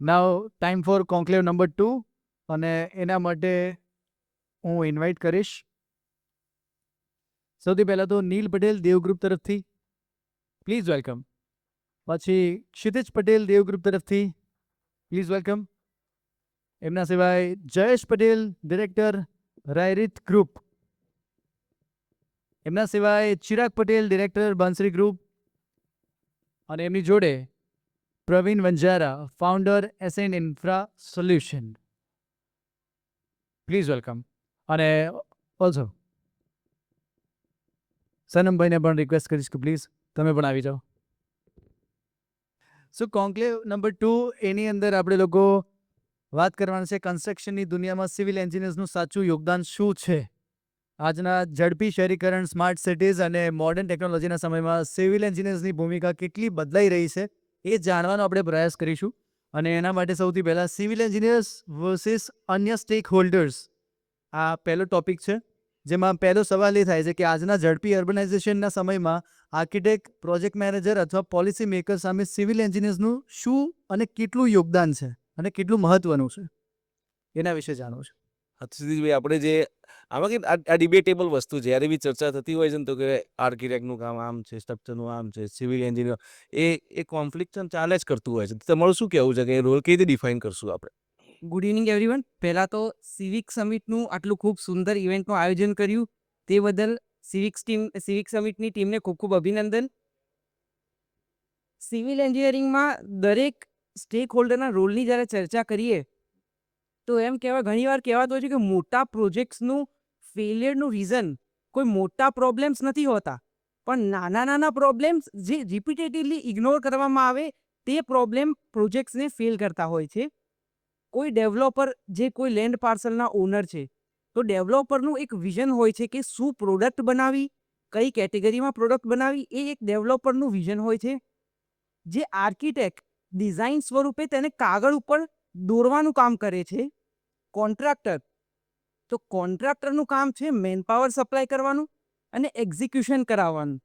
Now time for conclave number 2 અને એના માટે હું ઇન્વાઇટ કરીશ સૌથી પહેલાં તો નીલ પટેલ દેવ ગ્રુપ તરફથી પ્લીઝ વેલકમ. પછી ક્ષિતિજ પટેલ દેવ ગ્રુપ તરફથી પ્લીઝ વેલકમ. એમના સિવાય જયેશ પટેલ ડિરેક્ટર રાયરીત ગ્રુપ. એમના સિવાય ચિરાગ પટેલ ડિરેક્ટર બાંસરી ગ્રુપ અને એમની જોડે Pravin Vanjara founder SN infra solution. Please welcome. અને ઓલ્સો સનમભાઈને પણ રિક્વેસ્ટ કરીશ કે પ્લીઝ તમે પણ આવી જાઓ. સો કોન્ક્લેવ નંબર 2 એની અંદર આપણે લોકો વાત કરવાની છે કન્સ્ટ્રક્શનની દુનિયામાં સિવિલ એન્જિનિયર્સનું સાચું યોગદાન શું છે. આજના ઝડપી શહેરીકરણ, સ્માર્ટ સિટીઝ અને મોડર્ન ટેકનોલોજીના સમયમાં સિવિલ એન્જિનિયર્સની ભૂમિકા કેટલી બદલાઈ રહી છે એ જાણવાનો આપણે પ્રયાસ કરીશું. અને એના માટે સૌથી પહેલાં સિવિલ એન્જિનિયર્સ વર્સિસ અન્ય સ્ટેક હોલ્ડર્સ આ પહેલો ટોપિક છે, જેમાં પહેલો સવાલ એ થાય છે કે આજના ઝડપી અર્બનાઇઝેશનના સમયમાં આર્કિટેક્ટ, પ્રોજેક્ટ મેનેજર અથવા પોલિસી મેકર સામે સિવિલ એન્જિનિયર્સનું શું અને કેટલું યોગદાન છે અને કેટલું મહત્વનું છે એના વિશે જાણવું છે. હર્ષદીપભાઈ, આપણે જે આમાં કે આ ડિબેટેબલ વસ્તુ છે. જ્યારે બી ચર્ચા થતી હોય છે ને તો કે આર્કિટેક્ટનું કામ આમ છે, સ્ટ્રક્ચરનું આમ છે, સિવિલ એન્જિનિયર એ કોન્ફ્લિક્શન ચાલે જ કરતું હોય છે. તમારું શું કહેવું છે કે એ રોલ કેવી રીતે ડિફાઇન કરશું આપણે? Good evening everyone. પહેલાં તો સિવિક સમિટનું આટલું ખૂબ સુંદર ઇવેન્ટનું આયોજન કર્યું તે બદલ સિવિક સમિટની ટીમને ખૂબ ખૂબ અભિનંદન. સિવિલ એન્જિનિયરિંગમાં દરેક સ્ટેક હોલ્ડરના રોલની જ્યારે ચર્ચા કરીએ તો એમ ઘણીવાર કહેવાતું હોય છે કે મોટા પ્રોજેક્ટ્સનું ફેલિયરનું રીઝન કોઈ મોટા પ્રોબ્લેમ્સ નથી હોતા, પણ નાના નાના પ્રોબ્લેમ્સ જે રિપીટેટિવલી ઇગ્નોર કરવામાં આવે તે પ્રોબ્લેમ પ્રોજેક્ટ્સને ફેલ કરતા હોય છે. કોઈ ડેવલપર જે કોઈ લેન્ડ પાર્સલના ઓનર છે તો ડેવલપરનું એક વિઝન હોય છે કે શું પ્રોડક્ટ બનાવી, કઈ કેટેગરીમાં પ્રોડક્ટ બનાવી, એ એક ડેવલપરનું વિઝન હોય છે. જે આર્કિટેક્ટ ડિઝાઇન સ્વરૂપે તેને કાગળ ઉપર દોરવાનું કામ કરે છે. કોન્ટ્રાક્ટરનું કામ છે મેનપાવર સપ્લાય કરવાનું અને એક્ઝિક્યુશન કરાવવાનું.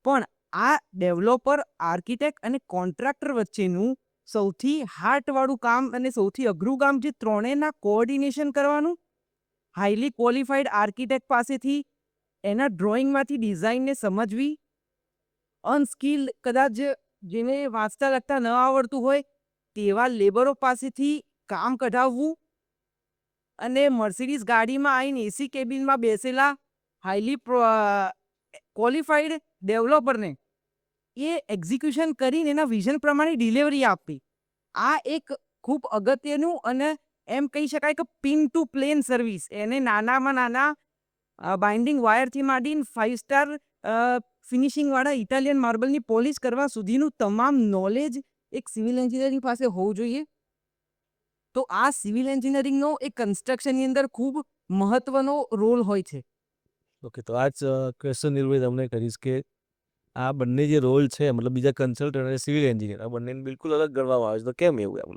પણ આ ડેવલપર, આર્કિટેક્ટ અને કોન્ટ્રાક્ટર વચ્ચેનું સૌથી હાર્ટવાળું કામ અને સૌથી અઘરું કામ જે ત્રણેયના કોઓર્ડિનેશન કરવાનું. હાઈલી ક્વોલિફાઈડ આર્કિટેક્ટ પાસેથી એના ડ્રોઈંગમાંથી ડિઝાઇનને સમજવી, અનસ્કિલ્ડ કદાચ જેને વાંચતા લખતા ન આવડતું હોય તેવા લેબરો પાસેથી કામ કઢાવવું, અને મર્સિડીઝ ગાડીમાં આવીને એસી કેબિનમાં બેસેલા હાઈલી ક્વોલિફાઈડ ડેવલપરને એ એક્ઝિક્યુશન કરીને એના વિઝન પ્રમાણે ડિલિવરી આપવી. આ એક ખૂબ અગત્યનું અને એમ કહી શકાય કે પિન ટુ પ્લેન સર્વિસ. એને નાનામાં નાના બાઇન્ડિંગ વાયરથી માંડીને 5 સ્ટાર ફિનિશિંગવાળા ઇટાલિયન માર્બલની પોલિશ કરવા સુધીનું તમામ નોલેજ એક સિવિલ એન્જિનિયરિંગ પાસે હોવું જોઈએ. તો આ સિવિલ એન્જિનિયરિંગનો એક કન્સ્ટ્રક્શનની અંદર ખૂબ મહત્વનો રોલ હોય છે. ઓકે, તો આ જ ક્વેશ્ચન નિર્ભય તમને કરીશ કે આ બંને જે રોલ છે, મતલબ બીજા કન્સલ્ટન્ટ અને સિવિલ એન્જિનિયર, આ બંનેને બિલકુલ અલગ ગણવામાં આવે છે, તો કેમ એવું એમ?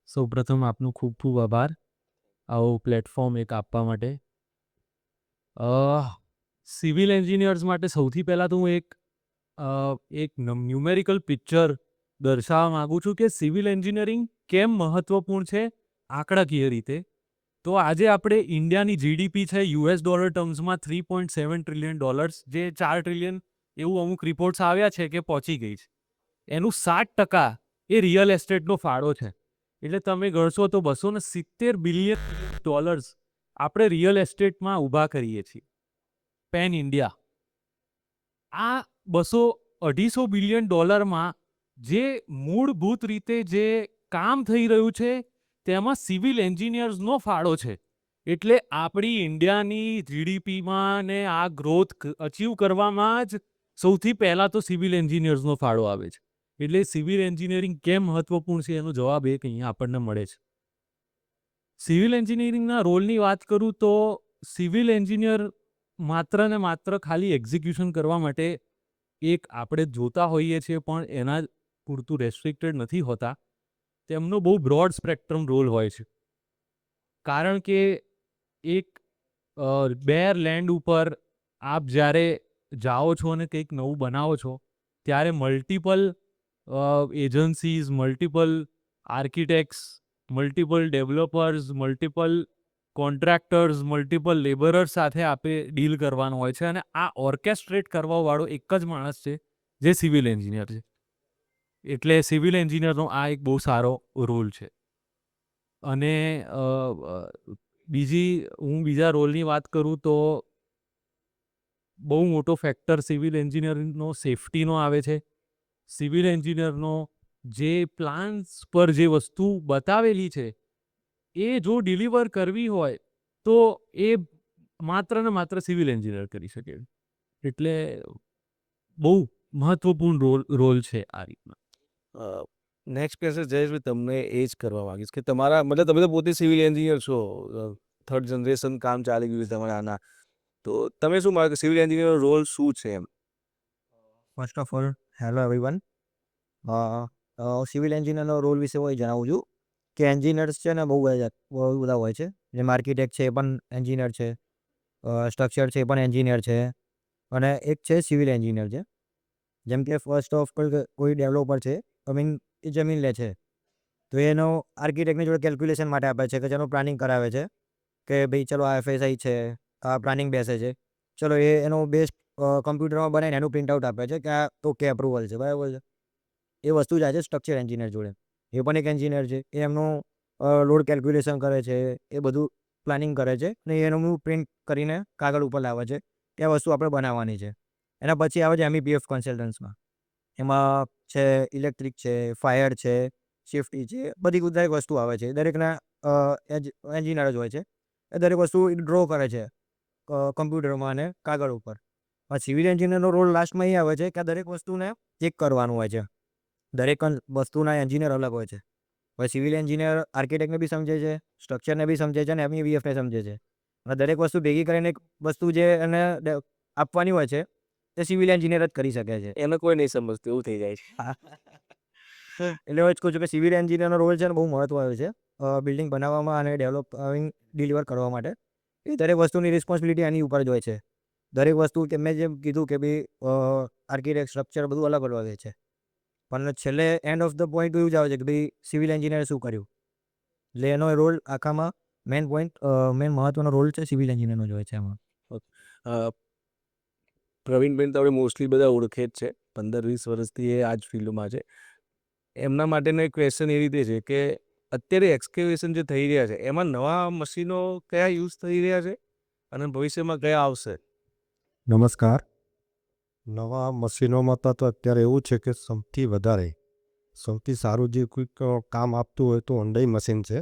સૌપ્રથમ આપનું ખૂબ ખૂબ આભાર આવો પ્લેટફોર્મ એક આપવા માટે. સિવિલ એન્જિનિયર્સ માટે સૌથી પહેલાં તો હું એક ન્યુમેરિકલ પિક્ચર દર્શાવવા માગું છું કે સિવિલ એન્જિનિયરિંગ કેમ મહત્વપૂર્ણ છે આંકડાકીય રીતે. તો આજે આપણે ઇન્ડિયાની જીડીપી છે યુએસ ડોલર ટર્મ્સમાં $3.7 ટ્રિલિયન, જે 4 ટ્રિલિયન એવું અમુક રિપોર્ટ્સ આવ્યા છે કે પહોંચી ગઈ છે. એનું 60% એ રિયલ એસ્ટેટનો ફાળો છે. એટલે તમે ગણશો તો $270 બિલિયન આપણે રિયલ એસ્ટેટમાં ઊભા કરીએ છીએ પેન ઇન્ડિયા. આ $200-250 બિલિયન જે મૂળભૂત રીતે જે કામ થઈ રહ્યું છે તેમાં સિવિલ એન્જિનિયર્સનો ફાળો છે. એટલે આપણી ઇન્ડિયાની જીડીપીમાં ને આ ગ્રોથ અચીવ કરવામાં જ સૌથી પહેલાં તો સિવિલ એન્જિનિયર્સનો ફાળો આવે છે. એટલે સિવિલ એન્જિનિયરિંગ કેમ મહત્વપૂર્ણ છે એનો જવાબ એક અહીંયા આપણને મળે છે. સિવિલ એન્જિનિયરિંગના રોલની વાત કરું તો સિવિલ એન્જિનિયર માત્ર ને માત્ર ખાલી એક્ઝિક્યુશન કરવા માટે એક આપણે જોતા હોઈએ છીએ, પણ એના પૂરતું રેસ્ટ્રિક્ટેડ નથી હોતા. તેમનો બહુ બ્રોડ સ્પેક્ટ્રમ રોલ હોય છે. કારણ કે એક બેર લેન્ડ ઉપર આપ જ્યારે જાઓ છો અને કંઈક નવું બનાવો છો ત્યારે multiple agencies, multiple architects, multiple developers, multiple contractors, multiple labourers સાથે આપણે ડીલ કરવાનું હોય છે અને આ ઓર્કેસ્ટ્રેટ કરવાવાળો એક જ માણસ છે જે સિવિલ એન્જિનિયર છે. એટલે સિવિલ એન્જિનિયરનો આ એક બહુ સારો રોલ છે. અને બીજા રોલની વાત કરું તો બહુ મોટો ફેક્ટર સિવિલ એન્જિનિયરનો સેફટીનો આવે છે. સિવિલ એન્જિનિયરનો જે પ્લાન્સ પર જે વસ્તુ બતાવેલી છે એ જો ડિલિવર કરવી હોય તો એ માત્ર ને માત્ર સિવિલ એન્જિનિયર કરી શકે. એટલે બહુ મહત્વપૂર્ણ રોલ છે આ રીતના. નેક્સ્ટ ક્વેશ્ચન જયેશભાઈ તમને એ જ કરવા માંગીશ કે તમારા મતલબ તમે તો પોતે સિવિલ એન્જિનિયર છો, 3rd જનરેશન કામ ચાલી ગયું છે તમારે આના, તો તમે શું માનો કે સિવિલ એન્જિનિયરનો રોલ શું છે એમ? First of all hello everyone. Civil એન્જિનિયરનો રોલ વિશે હું એ જણાવું છું કે એન્જિનિયર્સ છે ને બહુ બધા હોય છે. જેમ આર્કિટેક્ટ છે એ પણ એન્જિનિયર છે, સ્ટ્રક્ચર છે એ પણ એન્જિનિયર છે, અને એક છે સિવિલ એન્જિનિયર છે. જેમ કે ફર્સ્ટ ઓફ ઓલ કોઈ ડેવલપર છે, આઈ મીન એ જમીન લે છે તો એનો આર્કિટેક્ટની જોડે કેલ્ક્યુલેશન માટે આપે છે કે જેનું પ્લાનિંગ કરાવે છે કે ભાઈ ચલો આ FSI છે, આ પ્લાનિંગ બેસે છે, ચલો એનો બેસ્ટ કમ્પ્યુટરમાં બનાવીને એનું પ્રિન્ટઆઉટ આપે છે કે આ ઓકે અપ્રુવલ છે, બરાબર છે. એ વસ્તુ જાય છે સ્ટ્રક્ચર એન્જિનિયર જોડે. એ પણ એક એન્જિનિયર છે. એ એમનું લોડ કેલ્ક્યુલેશન કરે છે, એ બધું પ્લાનિંગ કરે છે ને એનું પ્રિન્ટ કરીને કાગળ ઉપર લાવે છે કે આ વસ્તુ આપણે બનાવવાની છે. એના પછી આવે છે MEPF કન્સલ્ટન્ટ્સમાં. એમાં છે ઇલેક્ટ્રિક છે, ફાયર છે, સેફ્ટી છે, બધી દરેક વસ્તુ આવે છે. દરેકના એન્જિનિયર જ હોય છે. એ દરેક વસ્તુ ડ્રો કરે છે કમ્પ્યુટરમાં અને કાગળ ઉપર. સિવિલ એન્જિનિયરનો રોલ લાસ્ટમાં એ આવે છે કે આ દરેક વસ્તુને ચેક કરવાનું હોય છે. દરેક વસ્તુના એન્જિનિયર અલગ હોય છે. હવે સિવિલ એન્જિનિયર આર્કિટેક્ટને બી સમજે છે, સ્ટ્રક્ચરને બી સમજે છે અને MEPFને સમજે છે. અને દરેક વસ્તુ ભેગી કરીને એક વસ્તુ જે એને આપવાની હોય છે તે સિવિલ એન્જિનિયર જ કરી શકે છે. એને કોઈ નહીં સમજતું એવું થઈ જાય છે. એટલે હું જ કહું છું કે સિવિલ એન્જિનિયરનો રોલ છે ને બહુ મહત્વ આવે છે બિલ્ડિંગ બનાવવામાં અને ડિલિવર કરવા માટે. એ દરેક વસ્તુની રિસ્પોન્સિબિલિટી એની ઉપર જ હોય છે. દરેક વસ્તુ કે મેં જેમ કીધું કે ભાઈ આર્કિટેક્ટ, સ્ટ્રક્ચર બધું અલગ અલગ હોય છે, પણ છેલ્લે એન્ડ ઓફ ધ પોઈન્ટ એવું જ આવે છે કે ભાઈ સિવિલ એન્જિનિયરે શું કર્યું. એટલે એનો રોલ આખામાં મેન મહત્વનો રોલ છે સિવિલ એન્જિનિયરનો જ હોય છે એમાં. પ્રવીણબેન તો આપણે મોસ્ટલી બધા ઓળખે જ છે, 15-20 વર્ષથી એ આ જ ફિલ્ડમાં છે. એમના માટેનો એક ક્વેશ્ચન એ રીતે છે કે અત્યારે એક્સકેવેશન જે થઈ રહ્યા છે એમાં નવા મશીનો કયા યુઝ થઈ રહ્યા છે અને ભવિષ્યમાં કયા આવશે? નમસ્કાર. નવા મશીનોમાં તો અત્યારે એવું છે કે સૌથી સારું જે કોઈક કામ આપતું હોય તો હોન્ડાઈ મશીન છે.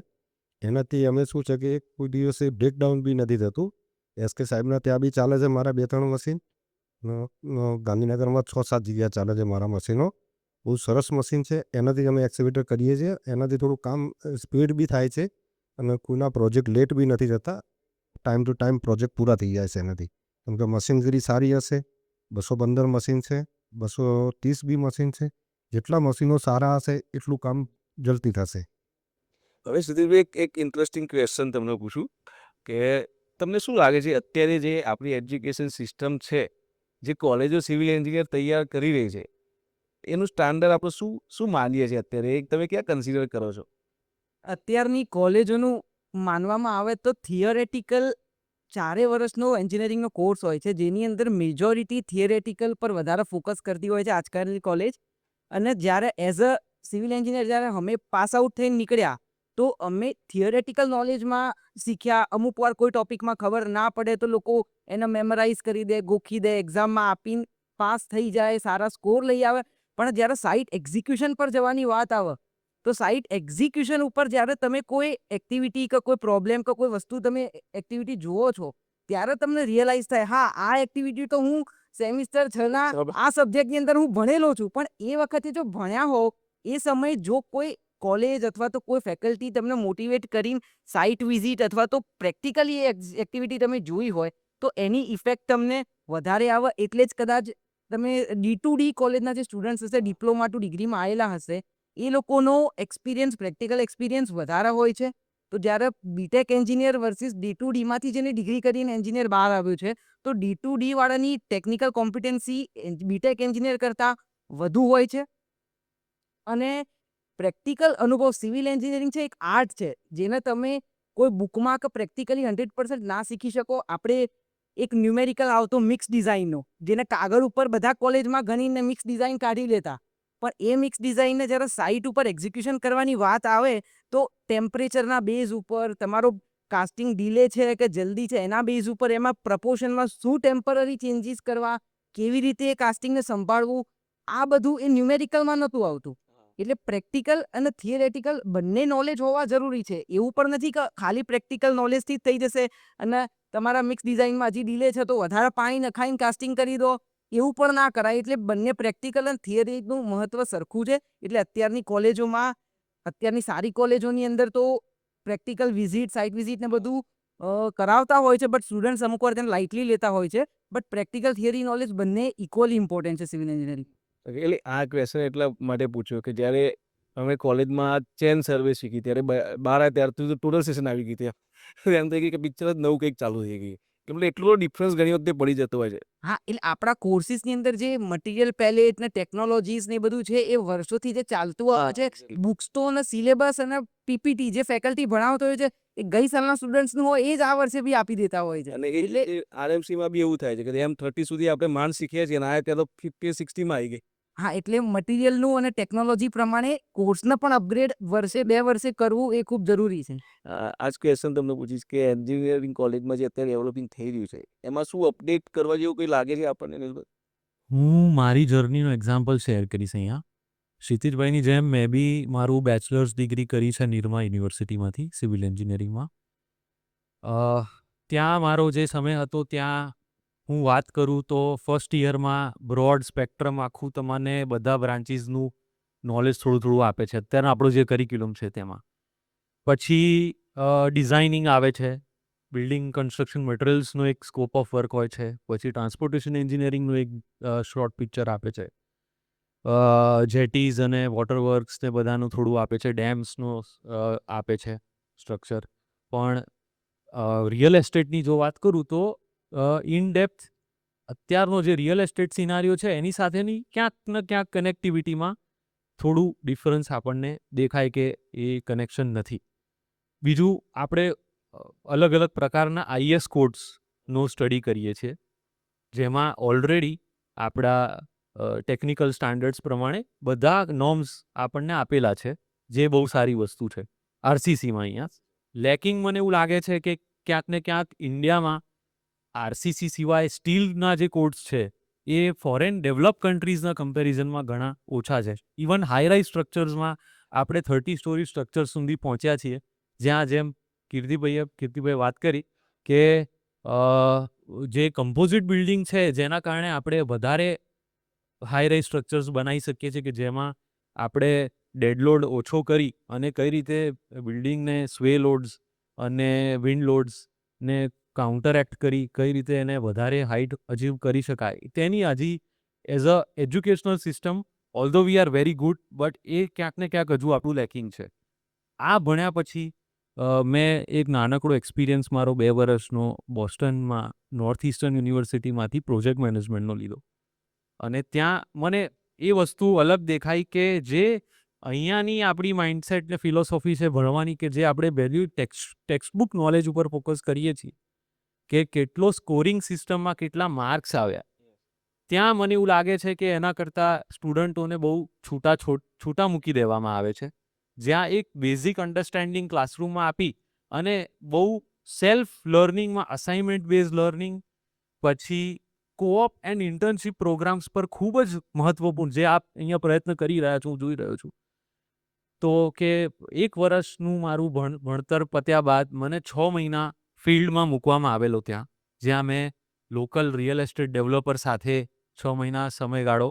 એનાથી અમે શું છે કે કોઈ દિવસે બ્રેકડાઉન બી નથી થતું. SK સાહેબના ત્યાં બી ચાલે છે મારા 2-3 મશીન. ગાંધીનગરમાં 6-7 જગ્યા ચાલે છે મારા મશીનો. બહુ સરસ મશીન છે. એનાથી અમે એક્સકેવેટર કરીએ છીએ. એનાથી થોડું કામ સ્પીડ બી થાય છે અને કોઈના પ્રોજેક્ટ લેટ બી નથી થતા. ટાઈમ ટુ ટાઈમ પ્રોજેક્ટ પૂરા થઈ જાય છે એનાથી. કેમ કે મશીનરી સારી હશે. 215 મશીન છે, 230 બી મશીન છે. જેટલા મશીનો સારા હશે એટલું કામ જલ્દી થશે. હવે સુધીરભાઈ એક ઇન્ટરેસ્ટિંગ ક્વેશ્ચન તમને પૂછું કે તમને શું લાગે છે અત્યારે જે આપણી એજ્યુકેશન સિસ્ટમ છે, જે કોલેજો સિવિલ એન્જિનિયર તૈયાર કરી રહી છે, એનું સ્ટાન્ડર્ડ આપણે શું માનીએ છીએ અત્યારે? એક તમે ક્યાં કન્સિડર કરો છો? અત્યારની કોલેજોનું માનવામાં આવે તો થિયરેટિકલ 4 વર્ષનો એન્જિનિયરિંગનો કોર્સ હોય છે, જેની અંદર મેજોરિટી થિયરેટિકલ પર વધારે ફોકસ કરતી હોય છે આજકાલની કોલેજ. અને જ્યારે એઝ અ સિવિલ એન્જિનિયર જ્યારે અમે પાસ આઉટ થઈને નીકળ્યા તો અમે થિયરેટિકલ નોલેજમાં શીખ્યા. અમુક વાર કોઈ ટોપિકમાં ખબર ના પડે તો લોકો એને મેમરાઇઝ કરી દે, ગોખી દે, એક્ઝામમાં આપીને પાસ થઈ જાય, સારા સ્કોર લઈ આવે. પણ જ્યારે સાઇટ એક્ઝિક્યુશન પર જવાની વાત આવે તો સાઇટ એક્ઝિક્યુશન ઉપર જ્યારે તમે કોઈ એક્ટિવિટી કે કોઈ પ્રોબ્લેમ કે કોઈ વસ્તુ તમે એક્ટિવિટી જુઓ છો ત્યારે તમને રિયલાઇઝ થાય, હા આ એક્ટિવિટી તો હું સેમિસ્ટર 6ના આ સબ્જેક્ટની અંદર હું ભણેલો છું. પણ એ વખતે જો ભણ્યા હો એ સમયે જો કોઈ કોલેજ અથવા તો કોઈ ફેકલ્ટી તમને મોટિવેટ કરીને સાઇટ વિઝિટ અથવા તો પ્રેક્ટિકલી એ એક્ટિવિટી તમે જોઈ હોય તો એની ઇફેક્ટ તમને વધારે આવે. એટલે જ કદાચ તમે D2D કોલેજના જે સ્ટુડન્ટ્સ હશે, ડિપ્લોમા ટુ ડિગ્રીમાં આવેલા હશે, એ લોકોનો એક્સપિરિયન્સ, પ્રેક્ટિકલ એક્સપિરિયન્સ વધારે હોય છે. તો જ્યારે બીટેક એન્જિનિયર વર્સિસ D2Dમાંથી જેને ડિગ્રી કરીને એન્જિનિયર બહાર આવ્યું છે તો D2D વાળાની ટેકનિકલ કોમ્પિટન્સી બીટેક એન્જિનિયર કરતાં વધુ હોય છે. અને પ્રેક્ટિકલ અનુભવ સિવિલ એન્જિનિયરિંગ છે એક આર્ટ છે જેને તમે કોઈ બુકમાં કે પ્રેક્ટિકલી 100% ના શીખી શકો. આપણે એક ન્યુમેરિકલ આવતો મિક્સ ડિઝાઇનનો, જેને કાગળ ઉપર બધા કોલેજમાં ગણીને મિક્સ ડિઝાઇન કાઢી લેતા, પણ એ મિક્સ ડિઝાઇનને જ્યારે સાઇટ ઉપર એક્ઝિક્યુશન કરવાની વાત આવે તો ટેમ્પરેચરના બેઝ ઉપર, તમારો કાસ્ટિંગ ડીલે છે કે જલ્દી છે એના બેઝ ઉપર, એમાં પ્રપોર્શનમાં શું ટેમ્પરરી ચેન્જીસ કરવા, કેવી રીતે એ કાસ્ટિંગને સંભાળવું, આ બધું એ ન્યુમેરિકલમાં નહોતું આવતું. એટલે પ્રેક્ટિકલ અને થિયરેટિકલ બંને નોલેજ હોવા જરૂરી છે. એવું પણ નથી કે ખાલી પ્રેક્ટિકલ નોલેજથી જ થઈ જશે અને તમારા મિક્સ ડિઝાઇનમાં હજી ડીલે છે તો વધારે પાણી નખાઈને કાસ્ટિંગ કરી દો, એવું પણ ના કરાય. એટલે બંને પ્રેક્ટિકલ અને થિયરીનું મહત્વ સરખું છે. એટલે અત્યારની કોલેજોમાં, અત્યારની સારી કોલેજોની અંદર તો પ્રેક્ટિકલ વિઝિટ, સાઇટ વિઝિટ ને બધું કરાવતા હોય છે, બટ સ્ટુડન્ટ્સ અમુક વાર તેને લાઇટલી લેતા હોય છે. બટ પ્રેક્ટિકલ થિયરી નોલેજ બંને ઇક્વલી ઇમ્પોર્ટન્ટ છે સિવિલ એન્જિનિયરિંગ. એટલે આ ક્વેશ્ચન એટલા માટે પૂછ્યો કે જ્યારે અમે કોલેજમાં ચેન સર્વે શીખી ત્યારે બહાર આવ્યા ત્યારથી તો ટોટલ સેશન આવી ગઈ ત્યાં એમ થઈ ગઈ કે પિક્ચર જ નવું કંઈક ચાલુ થઈ ગઈ. એટલે એટલો ડિફરન્સ ઘણી વખતે પડી જતો હોય છે. હા, એટલે આપણા કોર્સિસની અંદર જે મટીરિયલ પેલેટ ને ટેકનોલોજીસ ને એ બધું છે એ વર્ષોથી જે ચાલતું આવે છે, બુક્સ તો અને સિલેબસ અને પીપીટી જે ફેકલ્ટી ભણાવતો હોય છે એ ગઈ સાલના સ્ટુડન્ટ્સનું હોય એ જ આ વર્ષે બી આપી દેતા હોય છે. અને એટલે આરએમસીમાં બી એવું થાય છે કે M30 સુધી આપણે માંડ શીખીએ છીએ અને આ ત્યાં તો 50-60માં આવી ગઈ. હા, એટલે મટીરિયલનું અને ટેકનોલોજી પ્રમાણે કોર્સને પણ અપગ્રેડ વર્ષે 2 વર્ષે કરવું એ ખૂબ જરૂરી છે. આ જ ક્વેશ્ચન તમને પૂછીશ કે એન્જિનિયરિંગ કોલેજમાં જે અત્યારે ડેવલપિંગ થઈ રહ્યું છે એમાં શું અપડેટ કરવા જેવું કંઈ લાગે છે આપણને નિર્મલ? હું મારી જર્નીનો એક્ઝામ્પલ શેર કરીશ અહીંયા. ક્ષિતિજભાઈની જેમ મેં બી મારું બેચલર્સ ડિગ્રી કરી છે નિરમા યુનિવર્સિટીમાંથી સિવિલ એન્જિનિયરિંગમાં. ત્યાં મારો જે સમય હતો ત્યાં હું વાત કરું તો ફર્સ્ટ યરમાં બ્રોડ સ્પેક્ટ્રમ આખું તમને બધા બ્રાન્ચીસનું નોલેજ થોડું થોડું આપે છે અત્યારનો આપણો જે કરિક્યુલમ છે તેમાં. પછી ડિઝાઇનિંગ આવે છે, બિલ્ડિંગ કન્સ્ટ્રક્શન મટીરિયલ્સનો એક સ્કોપ ઓફ વર્ક હોય છે, પછી ટ્રાન્સપોર્ટેશન એન્જિનિયરિંગનું એક શોર્ટ પિક્ચર આપે છે, જેટીઝ અને વોટર વર્ક્સ ને બધાનું થોડું આપે છે, ડેમ્સનો આપે છે સ્ટ્રક્ચર. પણ રિયલ એસ્ટેટની જો વાત કરું તો ઇન ડેપ્થ અત્યારનો જે રિયલ એસ્ટેટ સિનારીઓ છે એની સાથેની ક્યાંક ને ક્યાંક કનેક્ટિવિટીમાં થોડું ડિફરન્સ આપણને દેખાય કે એ કનેક્શન નથી. બીજું, આપણે અલગ અલગ પ્રકારના આઈએસ કોડ્સનો સ્ટડી કરીએ છીએ જેમાં ઓલરેડી આપણા ટેકનિકલ સ્ટાન્ડર્ડ્સ પ્રમાણે બધા નોર્મ્સ આપણને આપેલા છે, જે બહુ સારી વસ્તુ છે. આરસીસીમાં અહીંયા લેકિંગ મને એવું લાગે છે કે ક્યાંક ને ક્યાંક ઇન્ડિયામાં આરસીસી સિવાય સ્ટીલના જે કોડ્સ છે એ ફોરેન ડેવલપ કન્ટ્રીઝના કમ્પેરિઝનમાં ઘણા ઓછા છે. ઇવન હાઈરાઇઝ સ્ટ્રક્ચર્સમાં આપણે 30 સ્ટોરી સ્ટ્રક્ચર સુધી પહોંચ્યા છીએ, જ્યાં જેમ કીર્તિભાઈ વાત કરી કે જે કમ્પોઝિટ બિલ્ડિંગ છે જેના કારણે આપણે વધારે હાઈરાઇઝ સ્ટ્રક્ચર્સ બનાવી શકીએ છીએ કે જેમાં આપણે ડેડ લોડ ઓછો કરી અને કઈ રીતે બિલ્ડિંગને સ્વે લોડ્સ અને વિન્ડ લોડ્સને કાઉન્ટરેક્ટ કરી કઈ રીતે એને વધારે હાઇટ અચીવ કરી શકાય, તેની હજી as a educational system although we are very good, but એ ક્યાંક ને ક્યાંક હજુ આપણું લેકિંગ છે. આ ભણ્યા પછી મેં એક નાનકડો એક્સપિરિયન્સ મારો 2 વર્ષનો બોસ્ટનમાં નોર્થ ઇસ્ટર્ન યુનિવર્સિટીમાંથી પ્રોજેક્ટ મેનેજમેન્ટનો લીધો. અને ત્યાં મને એ વસ્તુ અલગ દેખાઈ કે જે અહીંયાની આપણી માઇન્ડસેટ ને ફિલોસોફી છે ભણવાની કે જે આપણે વેલ્યુ ટેક્સ્ટબુક નોલેજ ઉપર ફોકસ કરીએ છીએ કે કેટલો સ્કોરિંગ સિસ્ટમમાં કેટલા માર્ક્સ આવ્યા, ત્યાં મને એવું લાગે છે કે એના કરતાં સ્ટુડન્ટોને બહુ છૂટા મૂકી દેવામાં આવે છે, જ્યાં એક બેઝિક અન્ડરસ્ટેન્ડિંગ ક્લાસરૂમમાં આપી અને બહુ સેલ્ફ લર્નિંગમાં અસાઇનમેન્ટ બેઝ લર્નિંગ, પછી કોઓપ એન્ડ ઇન્ટર્નશિપ પ્રોગ્રામ્સ પર ખૂબ જ મહત્વપૂર્ણ, જે આપ અહીંયા પ્રયત્ન કરી રહ્યા છો, હું જોઈ રહ્યો છું. તો કે 1 વર્ષનું મારું ભણતર પત્યા બાદ મને 6 મહિના ફિલ્ડમાં મૂકવામાં આવેલો ત્યાં, જ્યાં મેં લોકલ રિયલ એસ્ટેટ ડેવલપર સાથે 6 મહિના સમયગાળો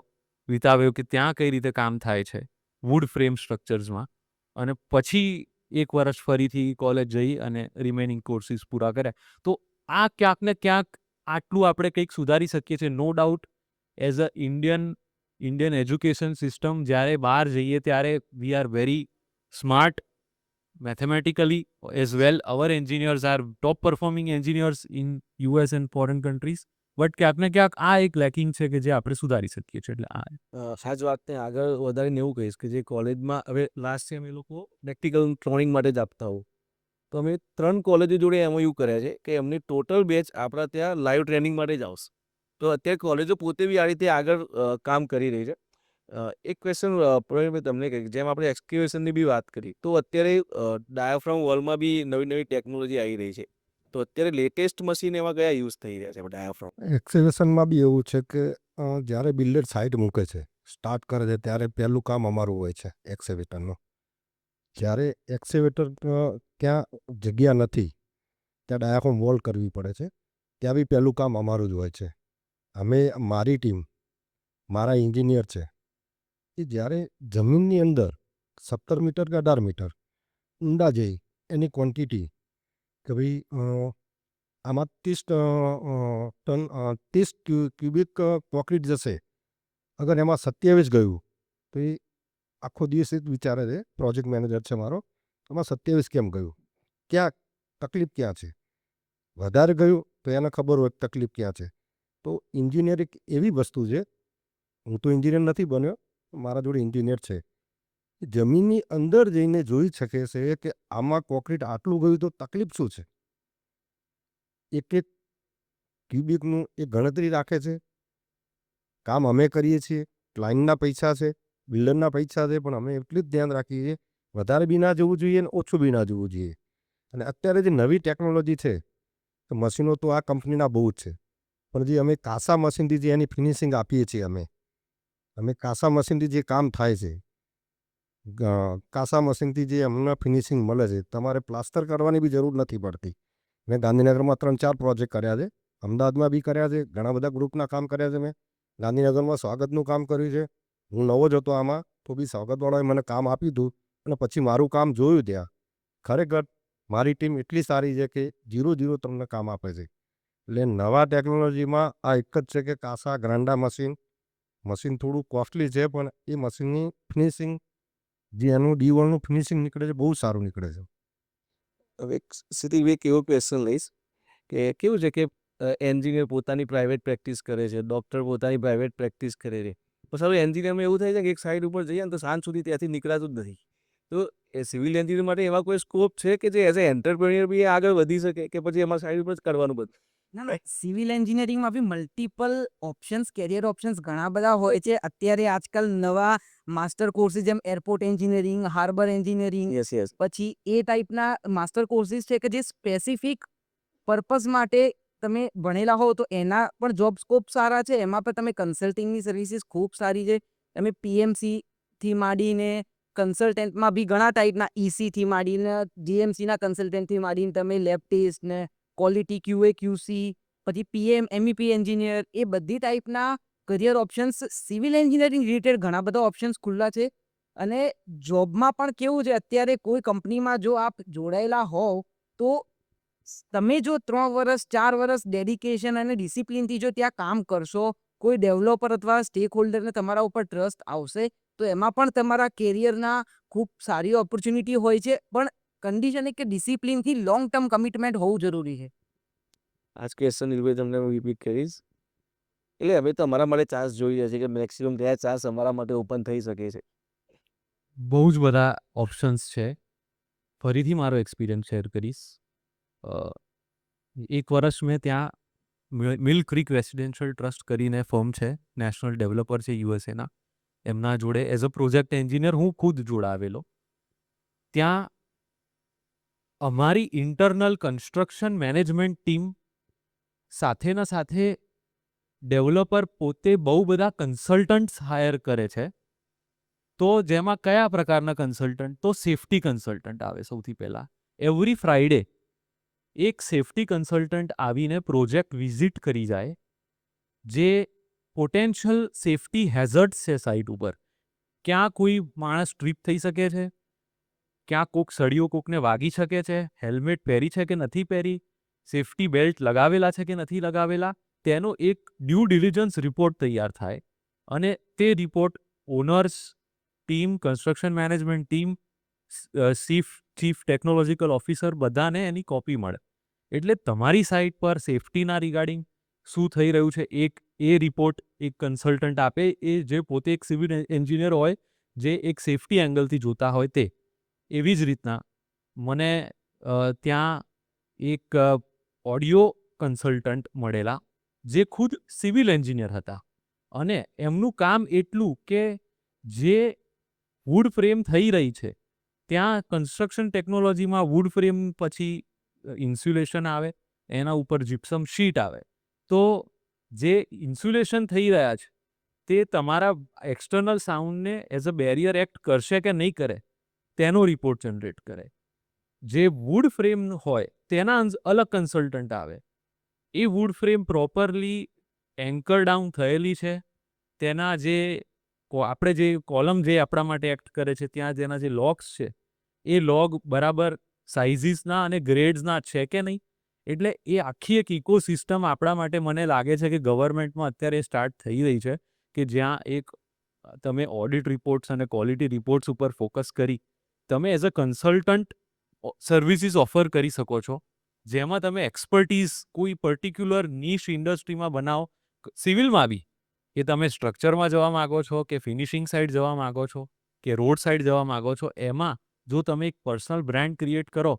વિતાવ્યો કે ત્યાં કઈ રીતે કામ થાય છે વુડ ફ્રેમ સ્ટ્રક્ચર્સમાં. અને પછી 1 વર્ષ ફરીથી કોલેજ જઈ અને રિમેનિંગ કોર્સિસ પૂરા કર્યા. તો આ ક્યાંક ને ક્યાંક આટલું આપણે કંઈક સુધારી શકીએ છીએ. No doubt as a Indian education system જ્યારે બહાર જઈએ ત્યારે we are very smart mathematically as well. Our engineers are top performing engineers in US and foreign countries. But ક્યાંક ને ક્યાંક આ એક લેકિંગ છે કે જે આપણે સુધારી શકીએ છીએ. એટલે આ આ જ વાતને આગળ વધારીને એવું કહીશ કે જે કોલેજમાં હવે લાસ્ટ ટાઈમ એ લોકો પ્રેક્ટિકલ ટ્રેનિંગ માટે જ આપતા હોવ તો અમે 3 કોલેજો જોડે MOU કર્યા છે કે એમની ટોટલ બેચ આપણા ત્યાં લાઈવ ટ્રેનિંગ માટે જ આવશે. તો અત્યારે કોલેજો પોતે બી આ રીતે આગળ કામ કરી રહી છે. એક ક્વેશ્ચન પ્રવીણભાઈ તમને કહી જેમ આપણે એક્સકેવેશનની બી વાત કરી તો અત્યારે ડાયાફ્રામ વોલમાં બી નવી નવી ટેકનોલોજી આવી રહી છે. તો અત્યારે લેટેસ્ટ મશીન એવા કયા યુઝ થઈ રહ્યા છે ડાયાફ્રામ? એક્સેવેશનમાં બી એવું છે કે જ્યારે બિલ્ડર સાઇટ મૂકે છે સ્ટાર્ટ કરે છે ત્યારે પહેલું કામ અમારું હોય છે એક્સેવેટરનું. જ્યારે એક્સેવેટર ત્યાં જગ્યા નથી ત્યાં ડાયાફ્રામ વોલ કરવી પડે છે ત્યાં બી પહેલું કામ અમારું જ હોય છે. મારી ટીમ મારા એન્જિનિયર છે એ જ્યારે જમીનની અંદર 17 મીટર કે 18 મીટર ઊંડા જઈ એની ક્વોન્ટિટી કે ભાઈ આમાં 30 ક્યુબિક કોન્ક્રીટ જશે અગર એમાં 27 ગયું તો એ આખો દિવસ જ વિચારે છે. પ્રોજેક્ટ મેનેજર છે મારો, એમાં 27 કેમ ગયું, ક્યાં તકલીફ ક્યાં છે. વધારે ગયું તો એને ખબર હોય તકલીફ ક્યાં છે. તો એન્જિનિયર એક એવી વસ્તુ છે, હું તો એન્જિનિયર નથી બન્યો, મારા જોડે એન્જિનિયર છે, જમીનની અંદર જઈને જોઈ શકે છે કે આમાં કોન્ક્રીટ આટલું ગયું તો તકલીફ શું છે. એક એક ક્યુબિકનું એ ગણતરી રાખે છે. કામ અમે કરીએ છીએ, ક્લાયન્ટના પૈસા છે, બિલ્ડરના પૈસા છે, પણ અમે એટલું જ ધ્યાન રાખીએ છીએ વધારે બી ના જવું જોઈએ અને ઓછું બી ના જવું જોઈએ. અને અત્યારે જે નવી ટેકનોલોજી છે તો મશીનો તો આ કંપનીના બહુ જ છે, પણ જે અમે કાસા મશીનથી જે એની ફિનિશિંગ આપીએ છીએ અમે કાસા મશીનથી જે કામ થાય છે, કાસા મશીનથી જે અમને ફિનિશિંગ મળે છે, તમારે પ્લાસ્ટર કરવાની બી જરૂર નથી પડતી. મેં ગાંધીનગરમાં 3-4 પ્રોજેક્ટ કર્યા છે, અમદાવાદમાં બી કર્યા છે, ઘણા બધા ગ્રુપના કામ કર્યા છે. મેં ગાંધીનગરમાં સ્વાગતનું કામ કર્યું છે. હું નવો જ હતો આમાં તો બી સ્વાગતવાળાએ મને કામ આપ્યું હતું અને પછી મારું કામ જોયું ત્યાં. ખરેખર મારી ટીમ એટલી સારી છે કે 0-0 તમને કામ આપે છે. એટલે નવા ટેકનોલોજીમાં આ એક જ છે કે કાસા ગ્રાન્ડા મશીન થોડું કોસ્ટલી છે, પણ એ મશીનની ફિનિશિંગ જે એનું ડીવોલનું ફિનિશિંગ નીકળે છે બહુ સારું નીકળે છે. હવે સિદ્ધિ એક એવો ક્વેશ્ચન લઈશ કે કેવું છે કે એન્જિનિયર પોતાની પ્રાઇવેટ પ્રેક્ટિસ કરે છે, ડૉક્ટર પોતાની પ્રાઇવેટ પ્રેક્ટિસ કરે છે, તો સારું એન્જિનિયરમાં એવું થાય છે કે એક સાઈડ ઉપર જઈએ ને તો સાંજ સુધી ત્યાંથી નીકળાતું જ નથી. તો એ સિવિલ એન્જિનિયર માટે એવા કોઈ સ્કોપ છે કે જે એઝ એ એન્ટરપ્રેન્યોર બી આગળ વધી શકે કે પછી એમાં સાઈડ ઉપર જ કરવાનું બધું? ના, સિવિલ એન્જિનિયરિંગમાં બી મલ્ટિપલ ઓપ્શન્સ, કેરિયર ઓપ્શન્સ ઘણા બધા હોય છે. અત્યારે આજકાલ નવા માસ્ટર કોર્સીસ જેમ airport engineering, harbour engineering, yes yes. પછી એ ટાઈપના માસ્ટર કોર્સીસ છે કે જે સ્પેસિફિક પર્પઝ માટે તમે ભણેલા હો તો એના પણ જોબ સ્કોપ સારા છે. એમાં પણ તમે કન્સલ્ટિંગની સર્વિસીસ ખૂબ સારી છે. તમે PMC થી માંડીને કન્સલ્ટન્ટમાં બી ઘણા ટાઈપના EC થી માંડીને GMCના કન્સલ્ટન્ટથી માંડીને તમે લેબ ટેસ્ટ ને ક્વોલિટી QA QC પછી PM MEP એન્જિનિયર એ બધી ટાઈપના career options civil engineering related ઘણા બધા ઓપ્શન્સ ખુલ્લા છે. અને જોબમાં પણ કેવું છે અત્યારે કોઈ કંપનીમાં જો આપ જોડાયેલા હોવ તો તમે જો 3 વર્ષ 4 વર્ષ ડેડિકેશન અને ડિસિપ્લિનથી જો ત્યાં કામ કરશો, કોઈ ડેવલપર અથવા સ્ટેક હોલ્ડરને તમારા ઉપર ટ્રસ્ટ આવશે તો એમાં પણ તમારા કેરિયરના ખૂબ સારી ઓપોર્ચ્યુનિટી હોય છે. પણ કન્ડિશન એક કે ડિસિપ્લિનથી લોંગ ટર્મ કમિટમેન્ટ હોવું જરૂરી છે. આ જ ક્વેશ્ચન નીલભાઈ તમને હું રિપીટ કરીશ. એટલે હવે તો અમારા માટે ચાન્સ જોઈ રહ્યા છે કે મેક્સિમમ કયા ચાન્સ અમારા માટે ઓપન થઈ શકે છે. બહુ જ બધા ઓપ્શન્સ છે. ફરીથી મારો એક્સપિરિયન્સ શેર કરીશ. એક વર્ષ મેં ત્યાં મિલ ક્રીક રેસિડેન્શિયલ ટ્રસ્ટ કરીને ફર્મ છે, નેશનલ ડેવલપર છે યુએસએના, એમના જોડે એઝ અ પ્રોજેક્ટ એન્જિનિયર હું ખુદ જોડાવેલો. ત્યાં અમારી ઇન્ટરનલ કન્સ્ટ્રક્શન મેનેજમેન્ટ ટીમ સાથેના સાથે ડેવલપર પોતે બહુ બધા કન્સલ્ટન્ટ્સ હાયર કરે છે. તો જેમાં કયા પ્રકારના કન્સલ્ટન્ટ? તો સેફ્ટી કન્સલ્ટન્ટ આવે સૌથી પહેલાં. એવરી ફ્રાઈડે એક સેફ્ટી કન્સલ્ટન્ટ આવીને પ્રોજેક્ટ વિઝિટ કરી જાય, જે પોટેન્શિયલ સેફ્ટી હેઝર્ડ્સ છે સાઇટ ઉપર. ક્યાં કોઈ માણસ ટ્રીપ થઈ શકે છે, ક્યાં કોક સળીઓ કોકને વાગી શકે છે, હેલ્મેટ પહેરી છે કે નથી પહેરી, સેફ્ટી બેલ્ટ લગાવેલા છે કે નથી લગાવેલા, તેનો એક ડ્યુ ડિલિજન્સ રિપોર્ટ તૈયાર થાય અને તે report owners team, construction management team, chief technological officer બધાને એની કોપી મળે. એટલે તમારી સાઇટ પર સેફ્ટીના રિગાર્ડિંગ, શું થઈ રહ્યું છે એ રિપોર્ટ એક કન્સલ્ટન્ટ આપે, એ જે પોતે એક સિવિલ એન્જિનિયર હોય, જે એક સેફટી એંગલથી જોતા હોય તે. એવી જ રીતના મને ત્યાં એક ઓડિયો કન્સલ્ટન્ટ મળેલા જે ખુદ સિવિલ એન્જિનિયર હતા, અને એમનું કામ એટલું કે જે વુડ ફ્રેમ થઈ રહી છે ત્યાં કન્સ્ટ્રક્શન ટેકનોલોજીમાં વુડ ફ્રેમ પછી ઇન્સ્યુલેશન આવે, એના ઉપર જીપ્સમ શીટ આવે, તો જે ઇન્સ્યુલેશન થઈ રહ્યા છે તે તમારા એક્સટર્નલ સાઉન્ડને એઝ અ બેરિયર એક્ટ કરશે કે નહીં કરે તેનો રિપોર્ટ જનરેટ કરે. જે વુડ ફ્રેમ હોય તેના અલગ કન્સલ્ટન્ટ આવે, a wood frame properly anchor down થયેલી છે, તેના જે આપણે જે કોલમ જે આપણા માટે એક્ટ કરે છે ત્યાં જેના જે લોગ્સ છે એ લોગ બરાબર સાઇઝીસના અને ગ્રેડ્સના છે કે નહીં. એટલે એ આખી એક ઇકોસિસ્ટમ આપણા માટે મને લાગે છે કે ગવર્મેન્ટમાં અત્યારે સ્ટાર્ટ થઈ રહી છે, કે જ્યાં એક તમે ઓડિટ રિપોર્ટ્સ અને ક્વોલિટી રિપોર્ટ્સ ઉપર ફોકસ કરી તમે as a consultant services offer કરી શકો છો, જેમાં તમે એક્સપર્ટીઝ કોઈ પર્ટિક્યુલર નીશ ઇન્ડસ્ટ્રીમાં બનાવો. સિવિલમાં બી કે તમે સ્ટ્રક્ચરમાં જવા માગો છો, કે ફિનિશિંગ સાઇડ જવા માગો છો, કે રોડ સાઇડ જવા માગો છો, એમાં જો તમે એક પર્સનલ બ્રાન્ડ ક્રિએટ કરો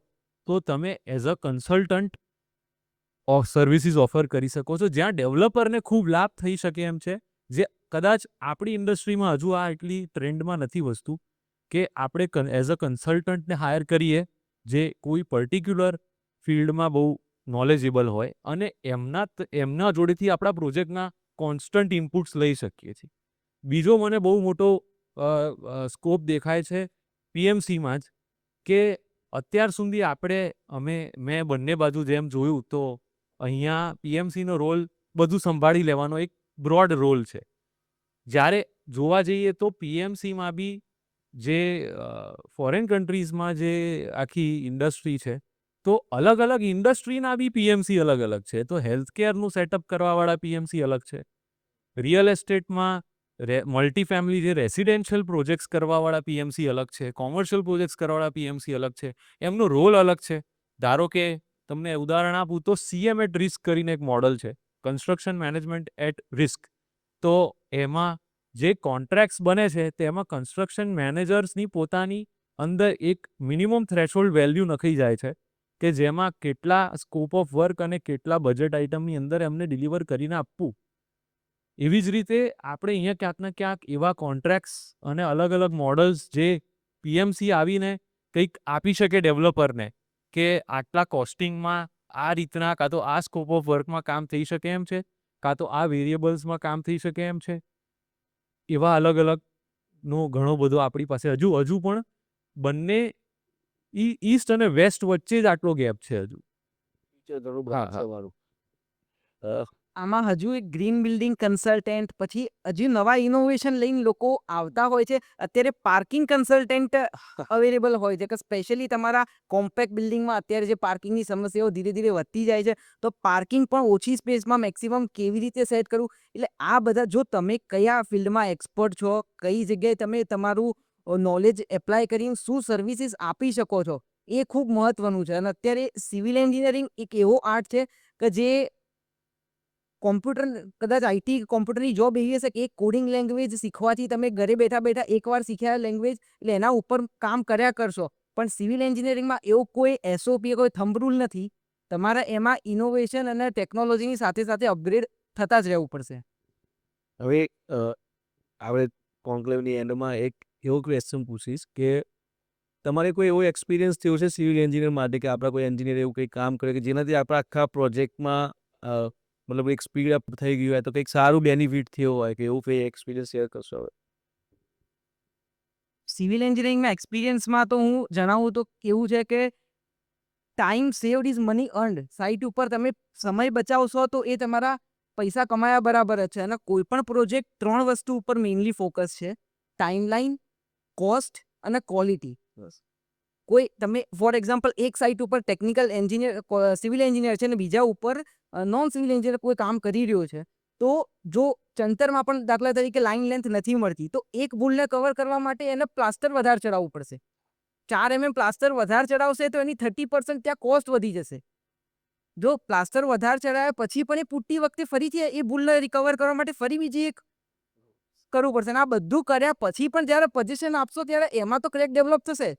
તો તમે as a consultant services offer કરી શકો છો, જ્યાં ડેવલપરને ખૂબ લાભ થઈ શકે એમ છે, જે કદાચ આપણી ઇન્ડસ્ટ્રીમાં હજુ આ એટલી ટ્રેન્ડમાં નથી વસ્તુ, કે આપણે એઝ અ કન્સલ્ટન્ટને હાયર કરીએ જે કોઈ પર્ટિક્યુલર ફિલ્ડમાં બહુ નોલેજેબલ હોય, અને એમના જોડેથી આપણા પ્રોજેક્ટના કોન્સ્ટન્ટ ઇનપુટ્સ લઈ શકીએ છીએ. બીજો મને બહુ મોટો સ્કોપ દેખાય છે પીએમસીમાં જ, કે અત્યાર સુધી મેં બંને બાજુ જેમ જોયું તો અહીંયા પીએમસીનો રોલ બધું સંભાળી લેવાનો એક બ્રોડ રોલ છે. જ્યારે જોવા જઈએ તો પીએમસીમાં બી જે ફોરેન કન્ટ્રીઝમાં જે આખી ઇન્ડસ્ટ્રી છે, તો અલગ અલગ ઇન્ડસ્ટ્રીના બી પીએમસી અલગ અલગ છે. તો હેલ્થકેરનું સેટઅપ કરવાવાળા પીએમસી અલગ છે, રિયલ એસ્ટેટમાં મલ્ટી ફેમિલી જે રેસિડેન્શિયલ પ્રોજેક્ટ્સ કરવાવાળા પીએમસી અલગ છે, કોમર્શિયલ પ્રોજેક્ટ્સ કરવાવાળા પીએમસી અલગ છે, એમનો રોલ અલગ છે. ધારો કે તમને ઉદાહરણ આપું તો સીએમ એટ રિસ્ક કરીને એક મોડલ છે, કન્સ્ટ્રક્શન મેનેજમેન્ટ એટ રિસ્ક. તો એમાં જે કોન્ટ્રાક્ટ્સ બને છે તેમાં કન્સ્ટ્રક્શન મેનેજર્સની પોતાની અંદર એક મિનિમમ થ્રેશોલ્ડ વેલ્યુ નખાઈ જાય છે, કે જેમાં કેટલા સ્કોપ ઓફ વર્ક અને કેટલા બજેટ આઇટમની અંદર એમને ડિલિવર કરીને આપવું. એવી જ રીતે આપણે અહીંયા ક્યાંક ને ક્યાંક એવા કોન્ટ્રાક્ટ્સ અને અલગ અલગ મોડલ્સ જે પીએમસી આવીને કંઈક આપી શકે ડેવલપરને, કે આટલા કોસ્ટિંગમાં આ રીતના કાં તો આ સ્કોપ ઓફ વર્કમાં કામ થઈ શકે એમ છે, કાં તો આ વેરિયેબલ્સમાં કામ થઈ શકે એમ છે. એવા અલગ અલગનો ઘણો બધો આપણી પાસે હજુ પણ બંને ઈસ્ટ અને વેસ્ટ વચ્ચે જ આટલો ગેપ છે હજુ. હા, હા. તમારું આમાં હજુ એક ગ્રીન બિલ્ડિંગ કન્સલ્ટન્ટ, પછી હજુ નવા ઇનોવેશન લઈને લોકો આવતા હોય છે. અત્યારે પાર્કિંગ કન્સલ્ટન્ટ અવેલેબલ હોય છે, કે સ્પેશિયલી તમારા કોમ્પેક્ટ બિલ્ડિંગમાં અત્યારે જે પાર્કિંગની સમસ્યાઓ ધીરે ધીરે વધતી જાય છે, તો પાર્કિંગ પણ ઓછી સ્પેસમાં મેક્સિમમ કેવી રીતે સેટ કરવું. એટલે આ બધા, જો તમે કયા ફિલ્ડમાં એક્સપર્ટ છો, કઈ જગ્યાએ તમે તમારું નોલેજ એપ્લાય કરીને શું સર્વિસીસ આપી શકો છો, એ ખૂબ મહત્વનું છે. અને અત્યારે સિવિલ એન્જિનિયરિંગ એક એવો આર્ટ છે કે જે કોમ્પ્યુટર, કદાચ આઈટી કોમ્પ્યુટરની જોબ એવી હશે કે એક કોડિંગ લેંગ્વેજ શીખવાથી તમે ઘરે બેઠા બેઠા એકવાર શીખ્યા લેંગ્વેજ એટલે એના ઉપર કામ કર્યા કરશો. પણ સિવિલ એન્જિનિયરિંગમાં એવો કોઈ એસઓપી, કોઈ થંબ રૂલ નથી. તમારે એમાં ઇનોવેશન અને ટેકનોલોજીની સાથે સાથે અપગ્રેડ થતા જ રહેવું પડશે. હવે આપણે કોન્ક્લેવની એન્ડમાં એક એવો ક્વેશ્ચન પૂછીશ કે તમારે કોઈ એવો એક્સપિરિયન્સ થયો છે સિવિલ એન્જિનિયર માટે, કે આપણા કોઈ એન્જિનિયર એવું કંઈ કામ કરે કે જેનાથી આપણા આખા પ્રોજેક્ટમાં મતલબ એક સ્પીડ અપ થઈ ગયું હોય, તો કંઈક સારું બેનિફિટ થયો હોય, કે એવું કંઈ એક્સપિરિયન્સ શેર કરશો હવે? સિવિલ એન્જિનિયરિંગના એક્સપિરિયન્સમાં તો હું જણાવું તો કેવું છે કે time saved is money earned. Site ઉપર તમે સમય બચાવશો તો એ તમારા પૈસા કમાયા બરાબર જ છે. અને કોઈ પણ પ્રોજેક્ટ 3 વસ્તુ ઉપર મેઇનલી ફોકસ છે: ટાઈમલાઈન, કોસ્ટ અને ક્વોલિટી. કોઈ તમે ફોર એક્ઝામ્પલ એક સાઇટ ઉપર ટેકનિકલ એન્જિનિયર, સિવિલ એન્જિનિયર છે, અને બીજા ઉપર નોન સિવિલ એન્જિનિયર કોઈ કામ કરી રહ્યો છે, તો જો ચણતરમાં પણ દાખલા તરીકે લાઇન લેન્થ નથી મળતી, તો એક ભૂલને કવર કરવા માટે એને પ્લાસ્ટર વધારે ચડાવવું પડશે. 4 mm પ્લાસ્ટર વધારે ચડાવશે તો એની 30% ત્યાં કોસ્ટ વધી જશે. જો પ્લાસ્ટર વધારે ચડાવ્યા પછી પણ એ પુટ્ટી વખતે ફરીથી એ ભૂલને રિકવર કરવા માટે ફરી બીજી એક કરવું પડશે. અને આ બધું કર્યા પછી પણ જ્યારે પોઝિશન આપશો ત્યારે એમાં તો ક્રેક ડેવલપ થશે.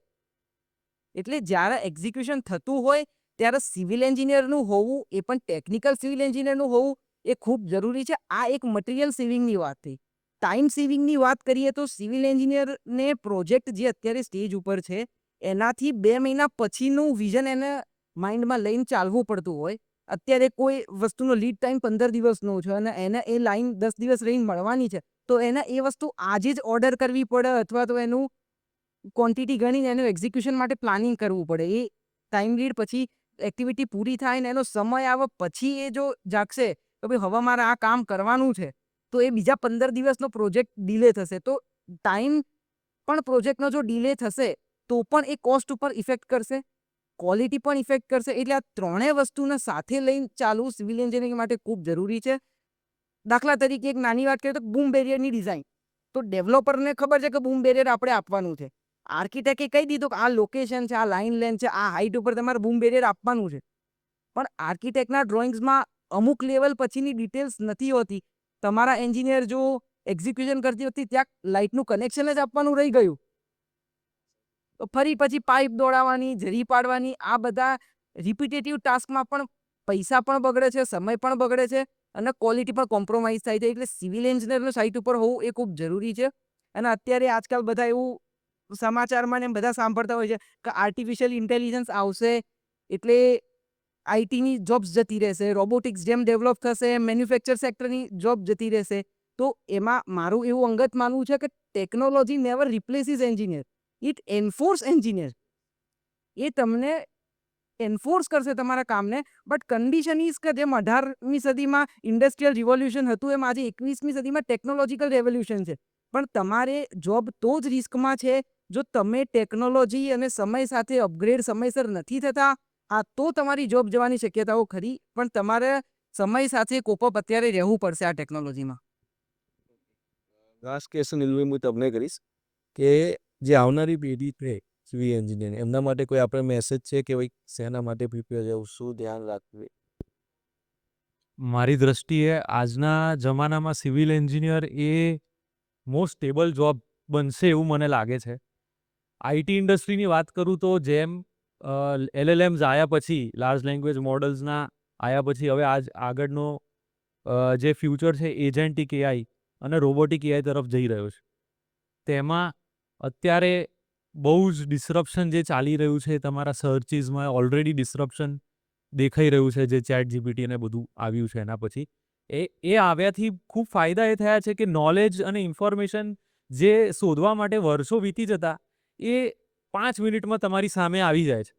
એટલે જ્યારે એક્ઝિક્યુશન થતું હોય ત્યારે સિવિલ એન્જિનિયરનું હોવું, એ પણ ટેકનિકલ સિવિલ એન્જિનિયરનું હોવું એ ખૂબ જરૂરી છે. આ એક મટીરિયલ સેવિંગની વાત થઈ. ટાઈમ સેવિંગની વાત કરીએ તો સિવિલ એન્જિનિયરને પ્રોજેક્ટ જે અત્યારે સ્ટેજ ઉપર છે એનાથી 2 મહિના પછીનું વિઝન એને માઇન્ડમાં લઈને ચાલવું પડતું હોય. અત્યારે કોઈ વસ્તુનો લીડ ટાઈમ 15 દિવસનો છે અને એને એ લાઈન 10 દિવસ રહીને મળવાની છે, તો એને એ વસ્તુ આજે જ ઓર્ડર કરવી પડે અથવા તો એનું ક્વોન્ટિટી ગણીને એનું એક્ઝિક્યુશન માટે પ્લાનિંગ કરવું પડે. એ ટાઈમ લીડ પછી એક્ટિવિટી પૂરી થાય ને એનો સમય આવે પછી એ જો જાગશે તો ભાઈ હવે મારે આ કામ કરવાનું છે, તો એ બીજા 15 દિવસનો પ્રોજેક્ટ ડિલે થશે. તો ટાઈમ પણ પ્રોજેક્ટનો જો ડિલે થશે તો પણ એ કોસ્ટ ઉપર ઇફેક્ટ કરશે, ક્વોલિટી પણ ઇફેક્ટ કરશે. એટલે આ ત્રણેય વસ્તુને સાથે લઈને ચાલવું સિવિલ એન્જિનિયરિંગ માટે ખૂબ જરૂરી છે. દાખલા તરીકે એક નાની વાત કરીએ તો બૂમ બેરિયરની ડિઝાઇન. તો ડેવલપરને ખબર છે કે બૂમ બેરિયર આપણે આપવાનું છે. આર્કિટેક્ટે કહી દીધું કે આ લોકેશન છે, આ લાઇન લેન્થ છે, આ હાઇટ ઉપર તમારે બૂમ બેરિયર આપવાનું છે. પણ આર્કિટેક્ટના ડ્રોઈંગ્સમાં અમુક લેવલ પછીની ડિટેલ્સ નથી હોતી. તમારા એન્જિનિયર જો એક્ઝિક્યુશન કરતી વખતે ત્યાં લાઇટનું કનેક્શન જ આપવાનું રહી ગયું, તો ફરી પછી પાઇપ દોડાવવાની, જરી પાડવાની, આ બધા રિપીટેટિવ ટાસ્કમાં પણ પૈસા પણ બગડે છે, સમય પણ બગડે છે અને ક્વોલિટી પણ કોમ્પ્રોમાઇઝ થાય છે. એટલે સિવિલ એન્જિનિયરનું સાઇટ ઉપર હોવું એ ખૂબ જરૂરી છે. અને અત્યારે આજકાલ બધા એવું સમાચારમાં ને એમ બધા સાંભળતા હોય છે કે આર્ટિફિશિયલ ઇન્ટેલિજન્સ આવશે એટલે આઈટીની જોબ્સ જતી રહેશે, રોબોટિક્સ જેમ ડેવલપ થશે મેન્યુફેક્ચર સેક્ટરની જોબ જતી રહેશે. તો એમાં મારું એવું અંગત માનવું છે કે technology never replaces engineer, it enforce engineer. એ તમને એન્ફોર્સ કરશે તમારા કામને. બટ કન્ડિશન ઇઝ કે જેમ 18મી સદીમાં ઇન્ડસ્ટ્રીયલ રિવોલ્યુશન હતું એમ આજે 21મી સદીમાં ટેકનોલોજીકલ રેવોલ્યુશન છે. પણ તમારે જોબ તો જ રિસ્કમાં છે જો તમે ટેકનોલોજી અને સમય સાથે અપગ્રેડ સમયસર નથી થતા. હા, તો તમારી જોબ જવાની શક્યતાઓ ખરી, પણ તમારે સમય સાથે કોપઅપ અત્યારે રહેવું પડશે આ ટેકનોલોજીમાં. લાસ્ટ ક્વેશ્ચન ઇલ્વી હું તમને કરીશ કે જે આવનારી પેઢી છે સિવિલ એન્જિનિયરિંગ એમના માટે કોઈ આપણે મેસેજ છે કે ભાઈ શેના માટે પ્રિપેર રહેવું, શું ધ્યાન રાખવું? મારી દ્રષ્ટિએ આજના જમાનામાં સિવિલ એન્જિનિયર એ મોસ્ટ સ્ટેબલ જોબ બનશે એવું મને લાગે છે. આઈટી ઇન્ડસ્ટ્રીની વાત કરું તો જેમ એલએલએમ્સ આવ્યા પછી, લાર્જ લેંગ્વેજ મોડલ્સના આવ્યા પછી હવે આગળનો જે ફ્યુચર છે એજન્ટિક એઆઈ અને રોબોટિક એઆઈ તરફ જઈ રહ્યો છે. તેમાં અત્યારે બહુ જ ડિસ્રપ્શન જે ચાલી રહ્યું છે તમારા સર્ચિસમાં ઓલરેડી ડિસ્રપ્શન દેખાઈ રહ્યું છે, જે ચેટ જીપીટી અને બધું આવ્યું છે એના પછી. એ આવ્યાથી ખૂબ ફાયદા એ થયા છે કે નોલેજ અને ઇન્ફોર્મેશન જે શોધવા માટે વર્ષો વીતી જતા એ 5 મિનિટમાં તમારી સામે આવી જાય છે.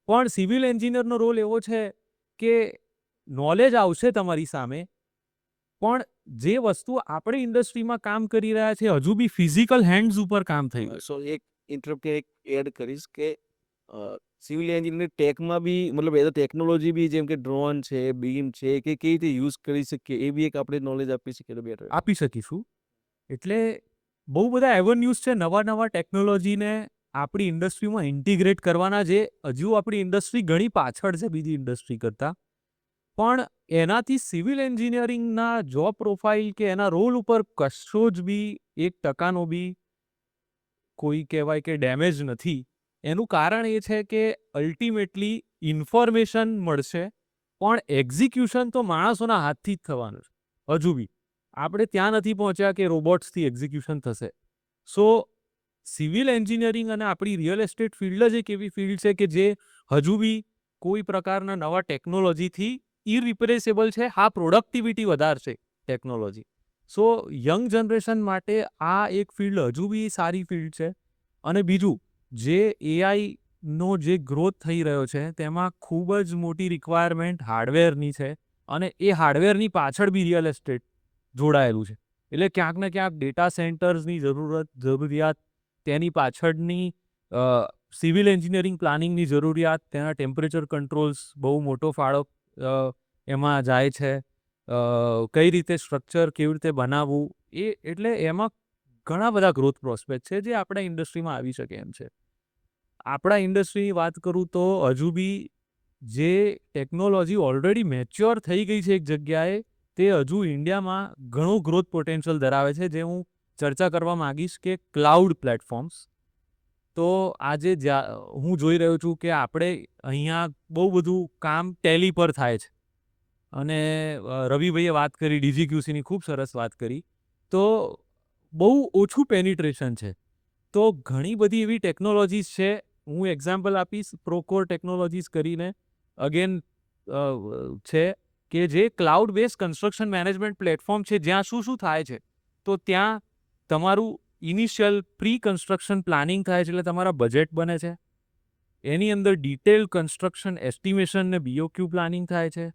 પણ સિવિલ એન્જિનિયરનો રોલ એવો છે કે નોલેજ આવશે તમારી સામે, પણ જે વસ્તુ આપણે ઇન્ડસ્ટ્રીમાં કામ કરી રહ્યા છે હજુ બી ફિઝિકલ હેન્ડ્સ ઉપર કામ થઈ રહ્યું છે. સો એક ઇન્ટરપ્ટ એક એડ કરીશ કે સિવિલ એન્જિનિયરિંગ ટેકમાં બી મતલબ એ ટેકનોલોજી બી જેમ કે ડ્રોન છે, બીમ છે કે કેવી રીતે યુઝ કરી શકીએ એ બી એક આપણે નોલેજ આપી શકીએ તો બેટર. આપી શકીશું. એટલે બહુ બધા એવન્યુઝ છે નવા ટેકનોલોજીને આપણી ઇન્ડસ્ટ્રીમાં ઇન્ટિગ્રેટ કરવાના, જે હજુ આપણી ઇન્ડસ્ટ્રી ઘણી પાછળ છે બીજી ઇન્ડસ્ટ્રી કરતાં. પણ એનાથી સિવિલ એન્જિનિયરિંગના જોબ પ્રોફાઇલ કે એના રોલ ઉપર કશો જ બી 1% બી કોઈ કહેવાય કે ડેમેજ નથી. એનું કારણ એ છે કે અલ્ટિમેટલી ઇન્ફોર્મેશન મળશે, પણ એક્ઝિક્યુશન તો માણસોના હાથથી જ થવાનું છે. હજુ બી આપણે ત્યાં નથી પહોંચ્યા કે રોબોટ્સથી એક્ઝિક્યુશન થશે. સો સિવિલ એન્જિનિયરિંગ અને આપણી રિયલ એસ્ટેટ ફિલ્ડ જ એક એવી ફિલ્ડ છે કે જે હજુ બી કોઈ પ્રકારના નવા ટેકનોલોજીથી ઇરિપ્લેસેબલ છે. હા, પ્રોડક્ટિવિટી વધારશે ટેકનોલોજી. સો યંગ જનરેશન માટે આ એક ફિલ્ડ હજુ બી સારી ફિલ્ડ છે. અને બીજું, જે એઆઈનો જે ગ્રોથ થઈ રહ્યો છે તેમાં ખૂબ જ મોટી રિક્વાયરમેન્ટ હાર્ડવેરની છે અને એ હાર્ડવેરની પાછળ બી રિયલ એસ્ટેટ જોડાયેલું છે. એટલે ક્યાંક ને ક્યાંક ડેટા સેન્ટર્સની જરૂરિયાત, તેની પાછળની સિવિલ એન્જિનિયરિંગ પ્લાનિંગની જરૂરિયાત, તેના ટેમ્પરેચર કંટ્રોલ્સ બહુ મોટો ફાળો એમાં જાય છે. કઈ રીતે સ્ટ્રક્ચર કેવી રીતે બનાવવું, એટલે એમાં ઘણા બધા ગ્રોથ પ્રોસ્પેક્ટ છે જે આપણા ઇન્ડસ્ટ્રીમાં આવી શકે એમ છે. આપણા ઇન્ડસ્ટ્રીની વાત કરું તો હજુ બી જે ટેકનોલોજી ઓલરેડી મેચ્યોર થઈ ગઈ છે એક જગ્યાએ, તે હજુ ઇન્ડિયામાં ઘણું ગ્રોથ પોટેન્શિયલ ધરાવે છે, જે હું ચર્ચા કરવા માંગીશ કે ક્લાઉડ પ્લેટફોર્મ્સ. તો આજે હું જોઈ રહ્યો છું કે આપણે અહીંયા બહુ બધું કામ ટેલી પર થાય છે. અને રવિભાઈએ વાત કરી, ડીજીક્યુસીની ખૂબ સરસ વાત કરી. તો બહુ ઓછું પેનિટ્રેશન છે. તો ઘણી બધી એવી ટેકનોલોજીસ છે. હું એક્ઝામ્પલ આપીશ, પ્રોકોર ટેકનોલોજીસ કરીને અગેન છે કે જે cloud base construction management platform છે, જ્યાં શું શું થાય છે. તો ત્યાં તમારું ઇનિશિયલ પ્રી કન્સ્ટ્રક્શન પ્લાનિંગ થાય છે, એટલે તમારા બજેટ બને છે. એની અંદર ડિટેલ કન્સ્ટ્રક્શન એસ્ટિમેશન ને બીઓક્યુ પ્લાનિંગ થાય છે.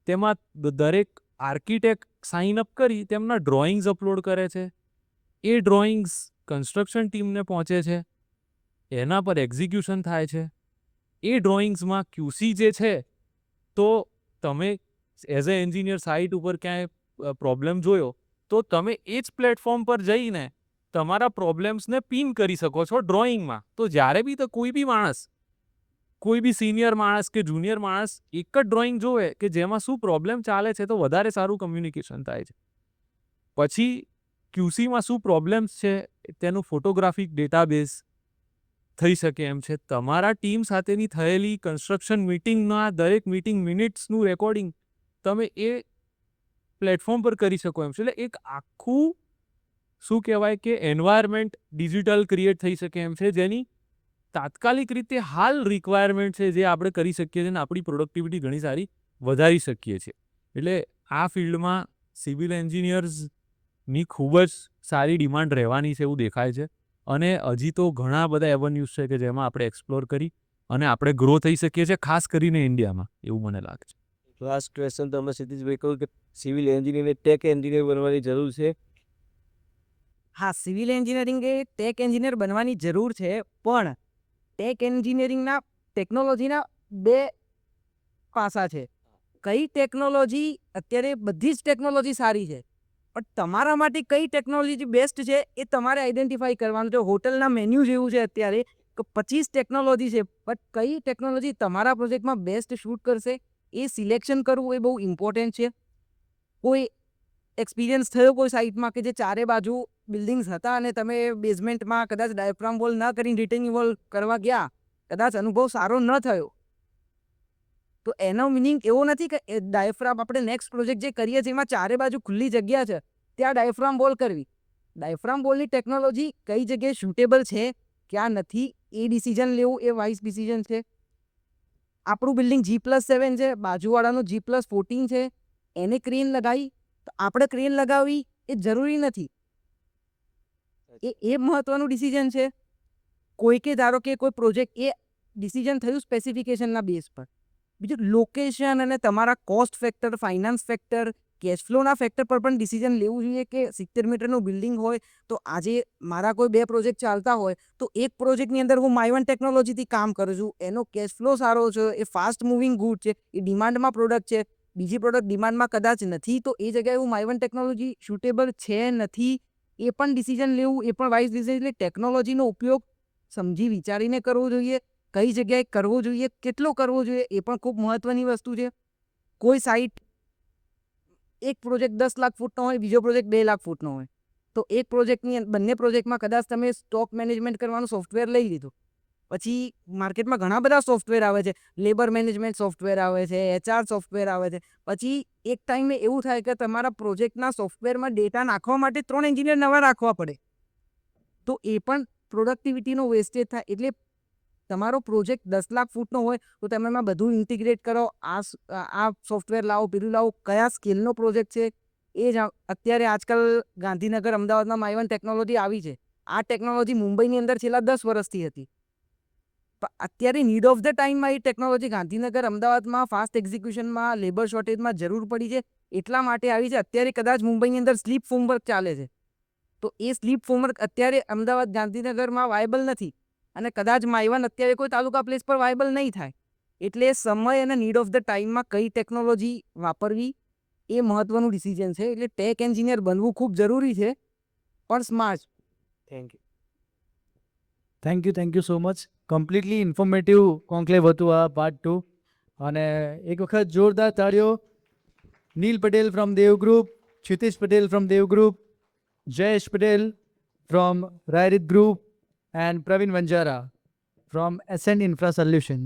તેમાં દરેક આર્કિટેક્ટ સાઇન અપ કરી તેમના ડ્રોઈંગ્સ અપલોડ કરે છે. એ ડ્રોઈંગ્સ કન્સ્ટ્રક્શન ટીમને પહોંચે છે. એના પર એક્ઝિક્યુશન થાય છે. એ ડ્રોઈંગ્સમાં ક્યુસી જે છે, તો તમે એઝ અ એન્જિનિયર સાઇટ ઉપર ક્યાંય પ્રોબ્લેમ જોયો, તો તમે એ જ પ્લેટફોર્મ પર જઈને તમારા પ્રોબ્લેમ્સને પિન કરી શકો છો ડ્રોઈંગમાં. તો જ્યારે બી તો કોઈ બી માણસ, કોઈ બી સિનિયર માણસ કે જુનિયર માણસ એક જ ડ્રોઈંગ જોવે કે જેમાં શું પ્રોબ્લેમ ચાલે છે, તો વધારે સારું કમ્યુનિકેશન થાય છે. પછી ક્યુસીમાં શું પ્રોબ્લેમ્સ છે, તેનું ફોટોગ્રાફિક ડેટાબેઝ થઈ શકે એમ છે. તમારા ટીમ સાથેની થયેલી કન્સ્ટ્રક્શન મિટિંગના દરેક મિટિંગ મિનિટ્સનું રેકોર્ડિંગ તમે એ પ્લેટફોર્મ પર કરી શકો એમ છે. એટલે એક આખું શું કહેવાય કે એન્વાયરમેન્ટ ડિજિટલ ક્રિએટ થઈ શકે એમ છે, જેની તાત્કાલિક રીતે હાલ રિક્વાયરમેન્ટ છે, જે આપણે કરી શકીએ છીએ અને આપણી પ્રોડક્ટિવિટી ઘણી સારી વધારી શકીએ છીએ. એટલે આ ફિલ્ડમાં સિવિલ એન્જિનિયર્સની ખૂબ જ સારી ડિમાન્ડ રહેવાની છે એવું દેખાય છે. અને હજી તો ઘણા બધા એવન્યુઝ છે કે જેમાં આપણે એક્સપ્લોર કરી અને આપણે ગ્રો થઈ શકીએ છીએ, ખાસ કરીને ઇન્ડિયામાં, એવું મને લાગે છે. લાસ્ટ ક્વેશ્ચન તમે ક્ષિતિજભાઈ કહ્યું કે સિવિલ એન્જિનિયરને ટેક એન્જિનિયર બનવાની જરૂર છે. હા, સિવિલ એન્જિનિયરિંગ એ ટેક એન્જિનિયર બનવાની જરૂર છે, પણ ટેક એન્જિનિયરિંગના ટેકનોલોજીના બે પાસા છે. કઈ ટેકનોલોજી, અત્યારે બધી જ ટેકનોલોજી સારી છે, પણ તમારા માટે કઈ ટેકનોલોજી બેસ્ટ છે એ તમારે આઈડેન્ટિફાઈ કરવાનું છે. હોટલના મેન્યુ જેવું છે અત્યારે કે 25 ટેકનોલોજી છે, પણ કઈ ટેકનોલોજી તમારા પ્રોજેક્ટમાં બેસ્ટ શૂટ કરશે એ સિલેક્શન કરવું એ બહુ ઇમ્પોર્ટન્ટ છે. કોઈ એક્સપિરિયન્સ થયો કોઈ સાઇટમાં કે જે ચારે બાજુ બિલ્ડિંગ્સ હતા અને તમે બેઝમેન્ટમાં કદાચ ડાયફ્રામ વોલ ન કરીને રિટેનિંગ વોલ કરવા ગયા, કદાચ અનુભવ સારો ન થયો, તો એનો મિનિંગ એવો નથી કે ડાયફ્રામ આપણે નેક્સ્ટ પ્રોજેક્ટ જે કરીએ છીએ એમાં ચારે બાજુ ખુલ્લી જગ્યા છે, ત્યાં ડાયફ્રામ વોલ કરવી. ડાયફ્રામ વોલની ટેકનોલોજી કઈ જગ્યાએ સુટેબલ છે, ક્યાં નથી, એ ડિસિઝન લેવું એ વાઇઝ ડિસિઝન છે. આપણું બિલ્ડિંગ G+7 છે, બાજુવાળાનું G+14 છે, એને ક્રેન લગાવી તો આપણે ક્રેન લગાવવી એ જરૂરી નથી. એ મહત્વનું ડિસિઝન છે. કોઈકે ધારો કે કોઈ પ્રોજેક્ટ એ ડિસિઝન થયું સ્પેસિફિકેશનના બેઝ પર. બીજું લોકેશન અને તમારા કોસ્ટ ફેક્ટર, ફાઇનાન્સ ફેક્ટર, કેશફ્લોના ફેક્ટર પર પણ ડિસિઝન લેવું જોઈએ કે 70 મીટરનું બિલ્ડિંગ હોય તો આજે મારા કોઈ 2 પ્રોજેક્ટ ચાલતા હોય તો એક પ્રોજેક્ટની અંદર હું માય વન ટેકનોલોજીથી કામ કરું છું, એનો કેશફ્લો સારો છે, એ ફાસ્ટ મૂવિંગ ગુડ છે, એ ડિમાન્ડમાં પ્રોડક્ટ છે, બીજી પ્રોડક્ટ ડિમાન્ડમાં કદાચ નથી, તો એ જગ્યાએ હું માય વન ટેકનોલોજી સુટેબલ છે નથી, એ પણ ડિસિઝન લેવું, એ પણ વાઇઝ ડિસિઝન. એટલે ટેકનોલોજીનો ઉપયોગ સમજી વિચારીને કરવો જોઈએ. કઈ જગ્યાએ કરવો જોઈએ, કેટલો કરવો જોઈએ, એ પણ ખૂબ મહત્વની વસ્તુ છે. કોઈ સાઇટ એક પ્રોજેક્ટ 10 લાખ ફૂટનો હોય, બીજો પ્રોજેક્ટ 2 લાખ ફૂટનો હોય, તો એક પ્રોજેક્ટની બંને પ્રોજેક્ટમાં કદાચ તમે સ્ટોક મેનેજમેન્ટ કરવાનું સોફ્ટવેર લઈ લીધું, પછી માર્કેટમાં ઘણા બધા સોફ્ટવેર આવે છે, લેબર મેનેજમેન્ટ સોફ્ટવેર આવે છે, HR સોફ્ટવેર આવે છે, પછી એક ટાઈમે એવું થાય કે તમારા પ્રોજેક્ટના સોફ્ટવેરમાં ડેટા નાખવા માટે 3 એન્જિનિયર નવા રાખવા પડે, તો એ પણ પ્રોડક્ટિવિટીનો વેસ્ટેજ થાય. એટલે તમારો પ્રોજેક્ટ 10 લાખ ફૂટનો હોય તો તમે એમાં બધું ઇન્ટિગ્રેટ કરો, આ સોફ્ટવેર લાવો, પેલું લાવો, કયા સ્કેલનો પ્રોજેક્ટ છે એ જ. અત્યારે આજકાલ ગાંધીનગર, અમદાવાદમાં માય વન ટેકનોલોજી આવી છે. આ ટેકનોલોજી મુંબઈની અંદર છેલ્લા 10 વર્ષથી હતી, પણ અત્યારે નીડ ઓફ ધ ટાઈમમાં એ ટેકનોલોજી ગાંધીનગર, અમદાવાદમાં ફાસ્ટ એક્ઝિક્યુશનમાં, લેબર શોર્ટેજમાં જરૂર પડી છે, એટલા માટે આવી છે. અત્યારે કદાચ મુંબઈની અંદર સ્લીપ ફોર્મવર્ક ચાલે છે, તો એ સ્લીપ ફોર્મવર્ક અત્યારે અમદાવાદ, ગાંધીનગરમાં વાયબલ નથી, અને કદાચ માય વન અત્યારે કોઈ તાલુકા પ્લેસ પર વાયબલ નહીં થાય. એટલે સમય અને નીડ ઓફ ધ ટાઈમમાં કઈ ટેકનોલોજી વાપરવી એ મહત્વનું ડિસિઝન છે. એટલે ટેક એન્જિનિયર બનવું ખૂબ જરૂરી છે, પણ smart. Thank you. Thank you so much. Completely informative conclave હતું આ પાર્ટ 2. અને એક વખત જોરદાર તાળીઓ Neel Patel from Dev group, Kshitij Patel from Dev group, Jayesh Patel from રાયરિત group and Pravin Vanjara from Ascent Infra solution.